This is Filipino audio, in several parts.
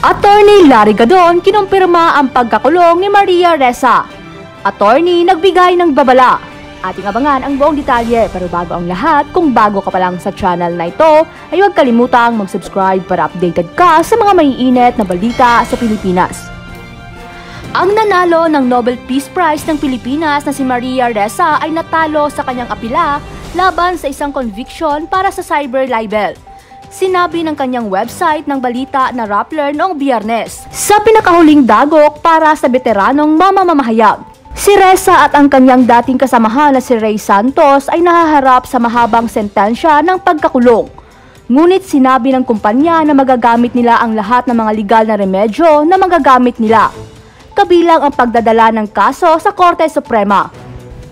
Attorney Larry Gadon kinumpirma ang pagkakulong ni Maria Ressa. Attorney nagbigay ng babala. Ating abangan ang buong detalye, pero bago ang lahat, kung bago ka pa lang sa channel na ito, ay huwag kalimutang mag-subscribe para updated ka sa mga maiinit na balita sa Pilipinas. Ang nanalo ng Nobel Peace Prize ng Pilipinas na si Maria Ressa ay natalo sa kanyang apela laban sa isang conviction para sa cyber libel. Sinabi ng kanyang website ng balita na Rappler noong Biyernes sa pinakahuling dagok para sa veteranong mamamahayag. Si Ressa at ang kanyang dating kasamahan na si Ray Santos ay nahaharap sa mahabang sentensya ng pagkakulong. Ngunit sinabi ng kumpanya na magagamit nila ang lahat ng mga legal na remedyo na magagamit nila, kabilang ang pagdadala ng kaso sa Korte Suprema.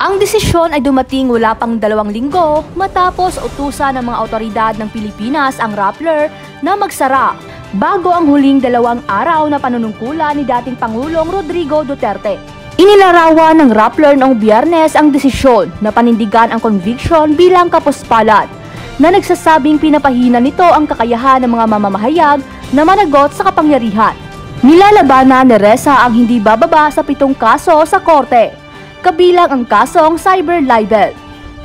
Ang desisyon ay dumating wala pang 2 linggo matapos utusan ng mga otoridad ng Pilipinas ang Rappler na magsara bago ang huling 2 araw na panunungkulan ni dating Pangulong Rodrigo Duterte. Inilarawan ng Rappler noong Biyernes ang desisyon na panindigan ang conviction bilang kapuspalad na nagsasabing pinapahina nito ang kakayahan ng mga mamamahayag na managot sa kapangyarihan. Nilalabanan ni Ressa ang hindi bababa sa 7 kaso sa korte, kabilang ang kasong cyber libel,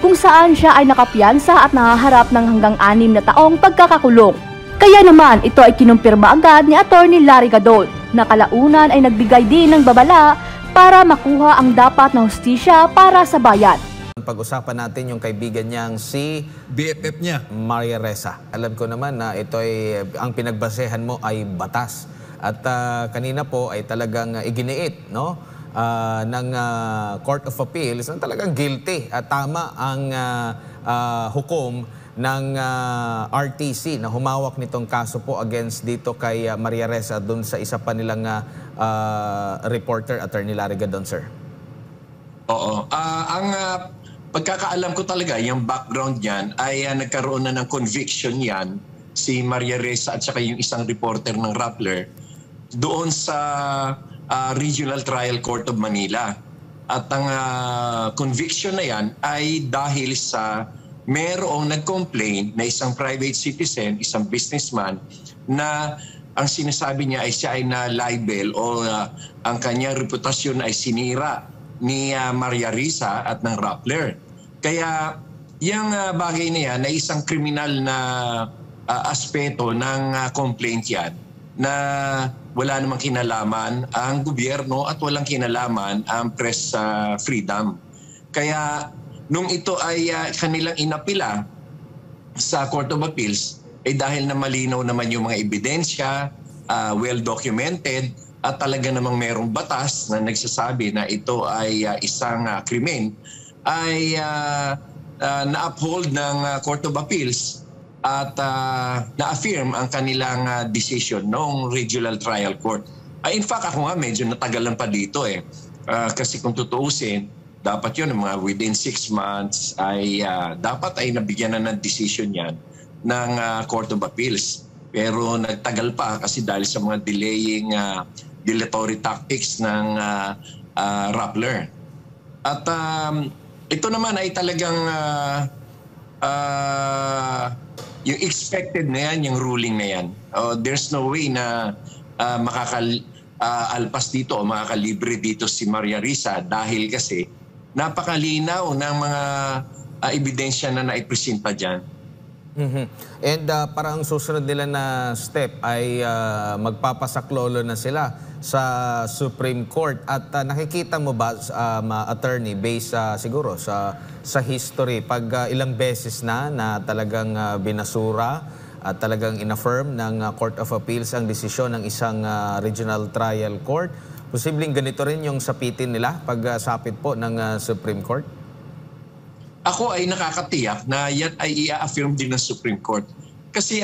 kung saan siya ay nakapiyansa at nahaharap ng hanggang 6 na taong pagkakakulong. Kaya naman ito ay kinumpirma agad ni Attorney Larry Gadon na kalaunan ay nagbigay din ng babala para makuha ang dapat na hustisya para sa bayan. Pag-usapan natin yung kaibigan niyang si BFF niya, Maria Ressa. Alam ko naman na ito ay ang pinagbasehan mo ay batas. At kanina po ay talagang iginiit, no? Ng Court of Appeals na talagang guilty at tama ang hukom ng RTC na humawak nitong kaso po against dito kay Maria Ressa dun sa isa pa nilang reporter, Attorney Larry Gadon, sir. Oo. Ang pagkakaalam ko talaga, yung background niyan ay nagkaroon na ng conviction yan si Maria Ressa at saka yung isang reporter ng Rappler doon sa Regional Trial Court of Manila. At ang conviction na yan ay dahil sa merong nag-complain na isang private citizen, isang businessman, na ang sinasabi niya ay siya ay na-libel o ang kanyang reputasyon ay sinira ni Maria Ressa at ng Rappler. Kaya yung bagay na yan ay isang kriminal na aspeto ng complaint yan na wala namang kinalaman ang gobyerno at walang kinalaman ang press freedom. Kaya nung ito ay kanilang inapila sa Court of Appeals, dahil na malinaw naman yung mga ebidensya, well-documented, at talaga namang merong batas na nagsasabi na ito ay isang krimen, ay na-uphold ng Court of Appeals at na-affirm ang kanilang decision noong Regional Trial Court. In fact, ako nga medyo natagalan pa dito kasi kung tutuusin, dapat yun, mga within 6 months ay dapat ay nabigyan na ng decision yan ng Court of Appeals. Pero nagtagal pa kasi dahil sa mga delaying dilatory tactics ng Rappler. At ito naman ay talagang yung expected na yan, yung ruling na yan. There's no way na makakaalpas dito o makakalibre dito si Maria Ressa dahil kasi napakalinaw ng mga ebidensya na naipresenta dyan. And parang susunod nila na step ay magpapasaklolo na sila sa Supreme Court. At nakikita mo ba, attorney, based siguro sa history, pag ilang beses na talagang binasura at talagang inaffirm ng Court of Appeals ang desisyon ng isang regional trial court, posibleng ganito rin yung sapitin nila pag sapit po ng Supreme Court? Ako ay nakakatiyak na yan ay i-affirm din ng Supreme Court. Kasi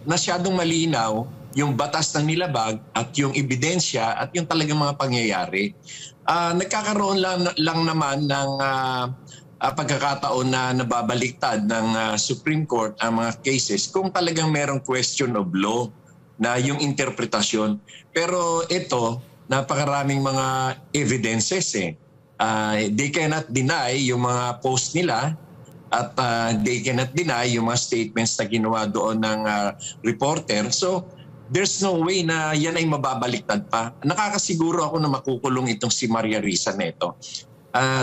masyadong malinaw yung batas ng nilabag at yung ebidensya at yung talagang mga pangyayari. Nagkakaroon lang naman ng pagkakataon na nababaliktad ng Supreme Court ang mga cases kung talagang merong question of law na yung interpretasyon. Pero ito, napakaraming mga evidences they cannot deny yung mga post nila at they cannot deny yung mga statements na ginawa doon ng reporter. So there's no way na yan ay mababaliktad pa. Nakakasiguro ako na makukulong itong si Maria Ressa neto.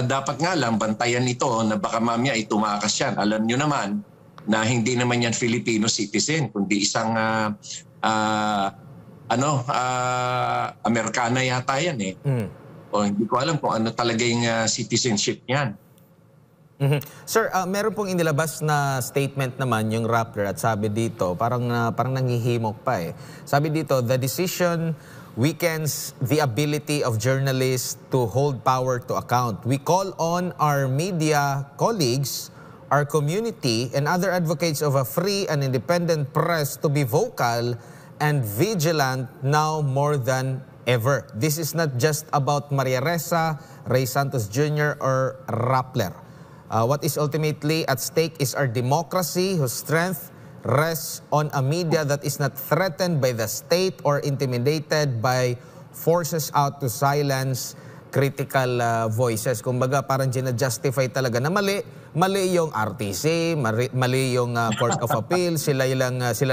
Dapat nga lang bantayan ito na baka mamaya ay tumakas yan. Alam nyo naman na hindi naman yan Filipino citizen, kundi isang Amerikana yata yan eh. O hindi ko alam kung ano talaga yung citizenship niyan. Sir, meron pong inilabas na statement naman yung Rappler at sabi dito, parang nanghihimok pa eh. Sabi dito, the decision weakens the ability of journalists to hold power to account. We call on our media colleagues, our community, and other advocates of a free and independent press to be vocal and vigilant now more than ever. This is not just about Maria Ressa, Rey Santos Jr., or Rappler. What is ultimately at stake is our democracy, whose strength rests on a media that is not threatened by the state or intimidated by forces out to silence critical voices. Kumbaga parang gina-justify talaga na mali yung RTC, mali yung Court of Appeal, sila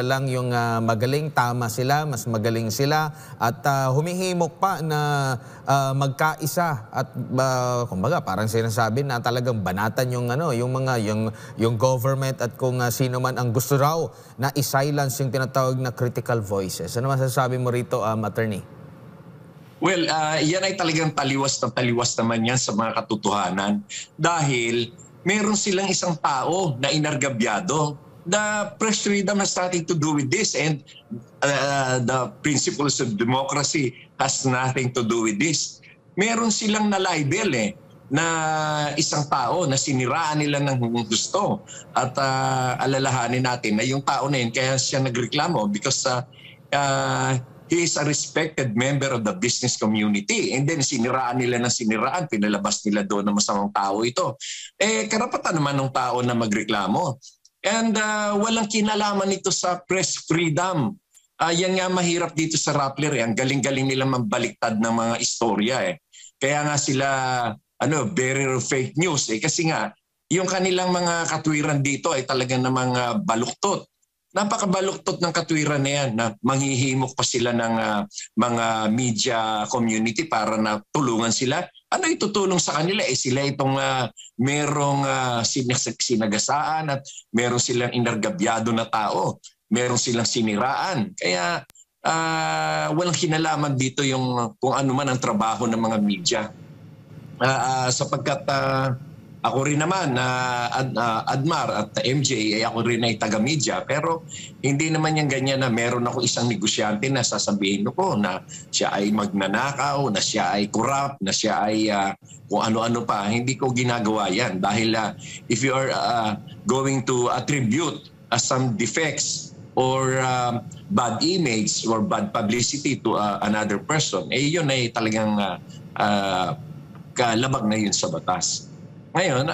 lang yung magaling, tama sila, mas magaling sila, at humihimok pa na magkaisa at kumbaga parang sinasabi na talagang banatan yung government at kung sino man ang gusto raw na i-silence yung tinatawag na critical voices. Ano masasabi mo rito, attorney? Well, yan ay talagang taliwas naman yan sa mga katotohanan dahil meron silang isang tao na inargabyado. The press freedom has nothing to do with this and the principles of democracy has nothing to do with this. Meron silang na-libel na isang tao na siniraan nila ng gusto at alalahanin natin na yung tao na yun kaya siya nagreklamo because he is a respected member of the business community. And then siniraan nila ng siniraan, pinalabas nila doon na masamang tao ito. Karapatan naman ng tao na magreklamo. And walang kinalaman ito sa press freedom. Yan nga mahirap dito sa Rappler. Ang galing-galing nila mambaliktad ng mga istorya. Kaya nga sila bearer of fake news. Kasi nga, yung kanilang mga katwiran dito ay talagang namang baluktot. Napakabaluktot ng katwiran na yan na manghihimok pa sila ng mga media community para na tulungan sila. Ano itutulong sa kanila? Sila itong merong sinagasaan at meron silang inargabyado na tao. Meron silang siniraan. Kaya walang kinalaman dito yung kung ano man ang trabaho ng mga media. Sapagkat ako rin naman, Admar at MJ, ako rin ay taga-media. Pero hindi naman yung ganyan na meron ako isang negosyante na sasabihin ko na siya ay magnanakaw, na siya ay corrupt, na siya ay kung ano-ano pa. Hindi ko ginagawa yan. Dahil if you are going to attribute some defects or bad image or bad publicity to another person, yun ay talagang kalabag na yun sa batas. Ngayon,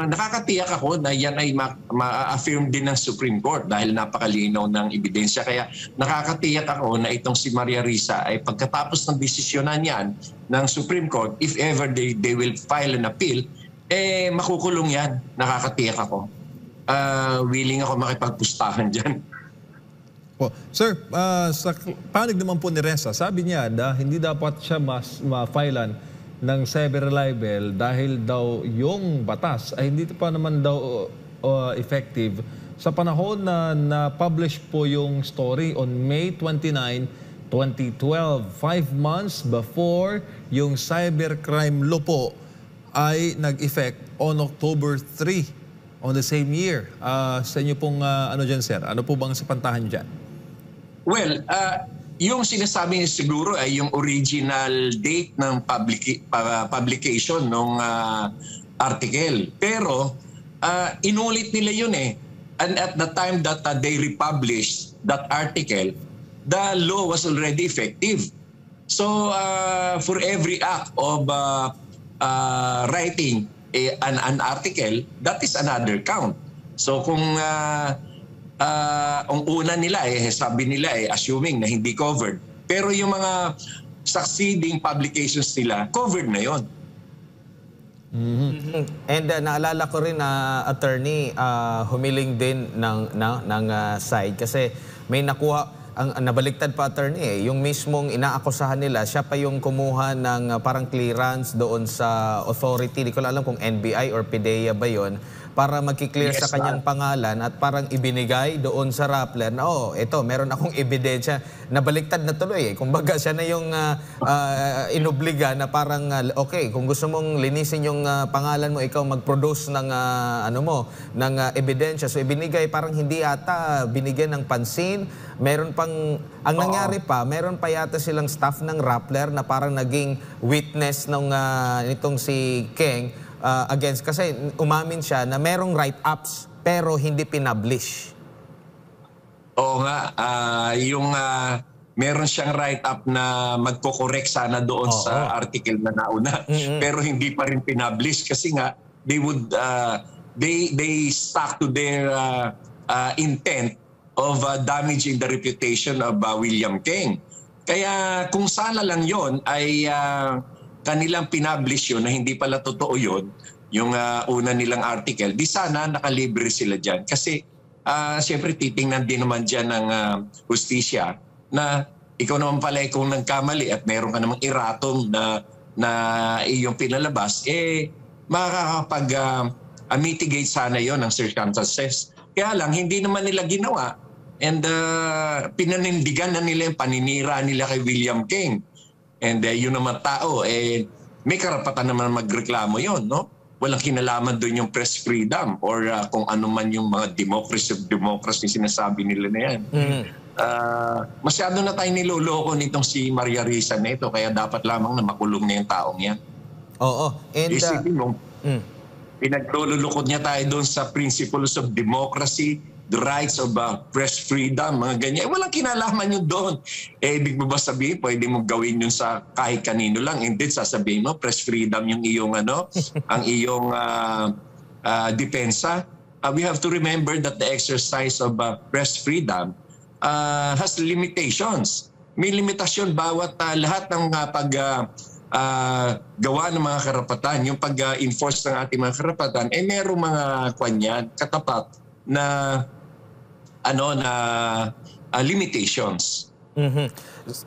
nakakatiyak ako na yan ay ma-affirm din ng Supreme Court dahil napakalinaw ng ebidensya. Kaya nakakatiyak ako na itong si Maria Ressa ay pagkatapos ng desisyonan yan ng Supreme Court, if ever they will file an appeal, makukulong yan. Nakakatiyak ako. Willing ako makipagpustahan dyan. Sir, sa panig naman po ni Ressa, sabi niya na hindi dapat siya ma-filean ng cyber libel dahil daw yung batas ay hindi pa naman daw effective sa panahon na na-publish po yung story on May 29, 2012, 5 months before yung cybercrime law po ay nag-effect on October 3 on the same year. Sa inyo pong ano dyan, sir? Ano po bang sapantahan dyan? Well, yung sinasabi niya siguro ay yung original date ng publication ng article. Pero inulit nila yun And at the time that they republished that article, the law was already effective. So for every act of writing an article, that is another count. So kung ang una nila sabi nila assuming na hindi covered. Pero yung mga succeeding publications nila, covered na yon. And naalala ko rin na attorney humiling din ng side kasi may nakuha ang nabaliktad pa, attorney, yung mismong inaakusahan nila, siya pa yung kumuha ng parang clearance doon sa authority, di ko alam kung NBI or PDEA ba yon, para magki-clear sa kanyang pangalan at parang ibinigay doon sa Rappler na, ito, meron akong ebidensya. Nabaliktad na tuloy. Kumbaga, siya na yung inobliga na parang, okay, kung gusto mong linisin yung pangalan mo, ikaw mag-produce ng, ng ebidensya. So, ibinigay, parang hindi ata binigyan ng pansin. Meron pang, ang nangyari pa, meron pa yata silang staff ng Rappler na parang naging witness nitong si Keng, against, kasi umamin siya na merong write-ups pero hindi pinablish. Oo nga, meron siyang write-up na magko-correct sana doon sa article na nauna, pero hindi pa rin pinablish kasi nga they would they stuck to their intent of damaging the reputation of William Keng. Kaya kung sana lang yon ay kanilang pinablish yun na hindi pala totoo yun, yung una nilang article, di sana nakalibre sila dyan. Kasi siyempre titingnan din naman dyan ng hustisya na ikaw naman pala kung nagkamali at meron ka namang iratom na iyong pinalabas, makakapag-mitigate sana yon ng circumstances. Kaya lang, hindi naman nila ginawa and pinanindigan na nila yung paninira nila kay William Keng. And yun naman tao, may karapatan naman magreklamo yon, no? Walang kinalaman doon yung press freedom or kung ano man yung mga democracy sinasabi nila na yan. Masyado na tayo niloloko nitong si Maria Ressa na ito, kaya dapat lamang na makulong na yung taong yan. Oo. And, isipin mo, pinaglululukot niya tayo doon sa principles of democracy, the rights of press freedom, mga ganyan. Walang kinalaman yun doon. Ibig mo ba sabihin, pwede mo gawin yun sa kahit kanino lang. And then sasabihin mo, press freedom yung iyong ang iyong depensa. We have to remember that the exercise of press freedom has limitations. May limitasyon bawat lahat ng gawa ng mga karapatan. Yung pag-enforce ng ating mga karapatan, merong mga kwanyan, katapat na limitations.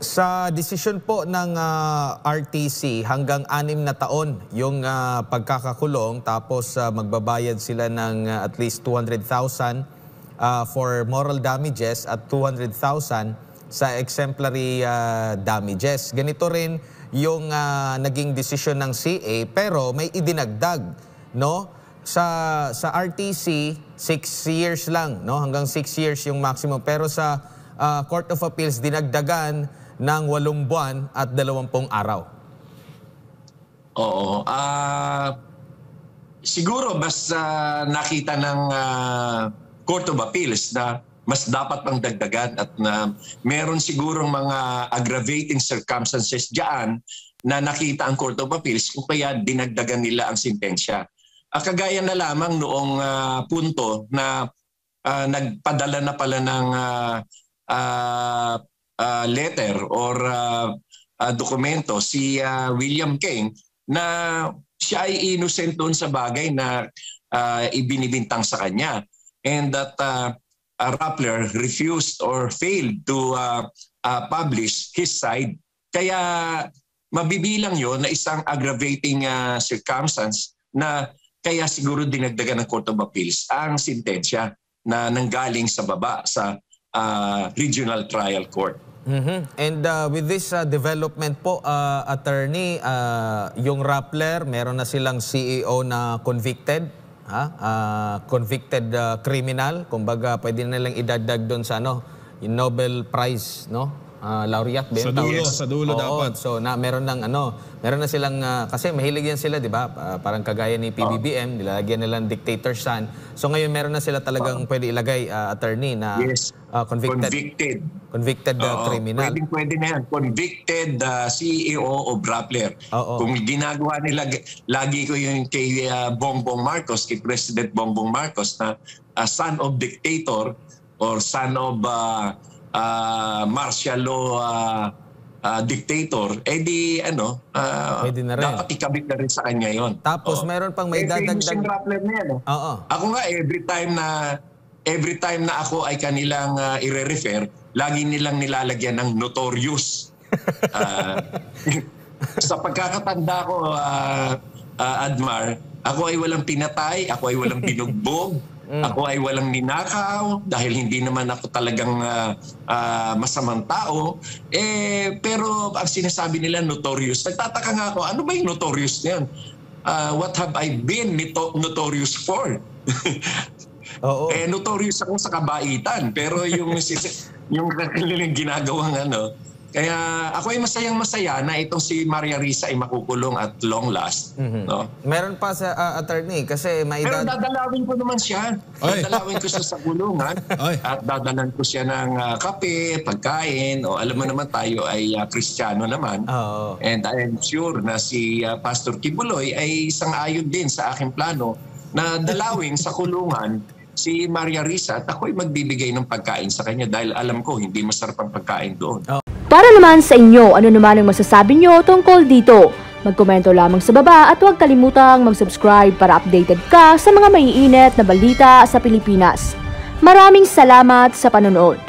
Sa desisyon po ng RTC, hanggang 6 na taon yung pagkakakulong, tapos magbabayad sila ng at least 200,000 for moral damages at 200,000 sa exemplary damages. Ganito rin yung naging desisyon ng CA, pero may idinagdag, no? Sa RTC, 6 years lang, no? Hanggang 6 years yung maximum. Pero sa Court of Appeals, dinagdagan ng 8 buwan at 20 araw. Oo. Siguro basta nakita ng Court of Appeals na mas dapat pang dagdagan at na meron sigurong mga aggravating circumstances diyan na nakita ang Court of Appeals kung kaya dinagdagan nila ang sentensya. Kagaya na lamang noong punto na nagpadala na pala ng letter or dokumento si William Keng na siya ay innocent doon sa bagay na ibinibintang sa kanya. And that Rappler refused or failed to publish his side. Kaya mabibilang yon na isang aggravating circumstance na kaya siguro dinagdagan ng Court of Appeals ang sentensya na nanggaling sa baba sa Regional Trial Court. And with this development po, attorney, yung Rappler, meron na silang CEO na convicted, convicted criminal. Kumbaga, pwede na lang idagdag doon sa yung Nobel Prize, no? Laureate ba yun? Sa dulo dapat. So meron na silang kasi mahilig yan sila, 'di ba? Parang kagaya ni PBBM, nilalagyan nila ng dictator son. So ngayon meron na sila talagang pwede ilagay, attorney, na convicted criminal. Pwede na yan. Convicted CEO of Rappler. Kung ginagawa nila, lagi ko yung kay Bongbong Marcos, kay President Bongbong Marcos na son of dictator or son of martial law dictator, pwede na rin. Dapat ikabit na rin sa kanya yon. Tapos meron pang may dadagdag. Ako nga every time na ako ay kanilang ire-refer, lagi nilang nilalagyan ng notorious. Sa pagkakatanda ko, Admar, ako ay walang pinatay, ako ay walang binugbog, ako ay walang ninakaw dahil hindi naman ako talagang masamang tao. Pero ang sinasabi nila notorious. Nagtataka nga ako, ano ba yung notorious niyan? What have I been notorious for? Oo. Notorious ako sa kabaitan, pero yung kanilang ginagawang kaya ako ay masayang-masaya na itong si Maria Risa ay makukulong at long last. No? Meron pa sa attorney kasi may Pero dadalawin ko naman siya. Dadalawin ko siya sa kulungan at dadalan ko siya ng kape, pagkain. O alam mo naman tayo ay Kristiyano naman. And I am sure na si Pastor Kibuloy ay sang-ayon din sa aking plano na dalawin sa kulungan si Maria Risa at ako'y magbibigay ng pagkain sa kanya dahil alam ko hindi masarap ang pagkain doon. Para naman sa inyo, ano naman ang masasabi nyo tungkol dito? Magkomento lamang sa baba at huwag kalimutang mag-subscribe para updated ka sa mga maiinit na balita sa Pilipinas. Maraming salamat sa panonood.